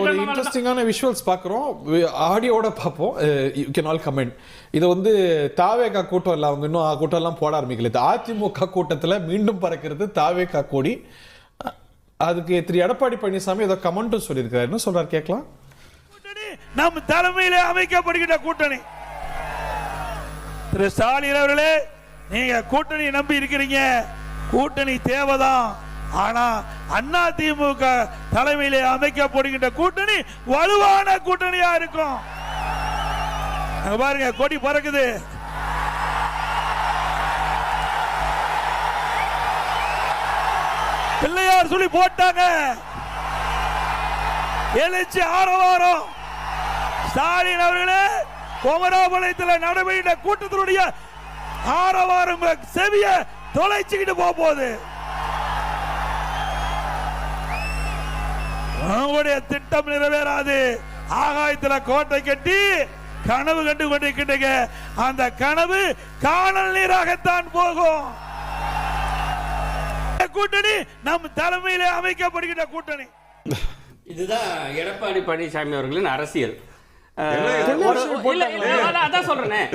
ஒரு இன்ட்ரெஸ்டிங்கான விஷுவல்ஸ் பார்க்குறோம், ஆடியோட பார்ப்போம். You can all comment. இதை வந்து தாவேகா கூட்டம் இல்லை, அவங்க இன்னும் கூட்டம் எல்லாம் போட ஆரம்பிக்கல. அதிமுக கூட்டத்தில் மீண்டும் பறக்கிறது தாவேகா கொடி. அதுக்கு திரு எடப்பாடி பழனிசாமி ஏதோ கமெண்ட்டும் சொல்லியிருக்காரு. என்ன சொல்றாரு கேட்கலாம். நம் தலைமையிலே அமைக்கப்படுகின்ற கூட்டணி. திரு ஸ்டாலின் அவர்களே, நீங்க கூட்டணி நம்பி இருக்கிறீங்க, கூட்டணி தேவைதான். ஆனா அதிமுக தலைமையிலே அமைக்கப்படுகின்ற கூட்டணி வலுவான கூட்டணியா இருக்கும். பாருங்க, கொடி பறக்குது. பிள்ளையார் சொல்லி போட்டாங்க, எழுச்சி ஆரவாரம். ஸ்டாலின் அவர்களே, குமராபாளையத்தில் நடைபெற்ற கூட்டத்தினுடைய ஆரவாரம் செவிய தொலைச்சுக்கிட்டு போகுது. உங்களுடைய திட்டம் நிறைவேறாது. ஆகாயத்தில் கோட்டை கட்டி கனவு கண்டு கொண்டிருக்கின்ற அந்த கனவு காணல் நீராகத்தான் போகும். கூட்டணி நம் தலைமையிலே அமைக்கப்படுகின்ற கூட்டணி. இதுதான் எடப்பாடி பழனிசாமி அவர்களின் அரசியல். அதான் சொல்றேன்.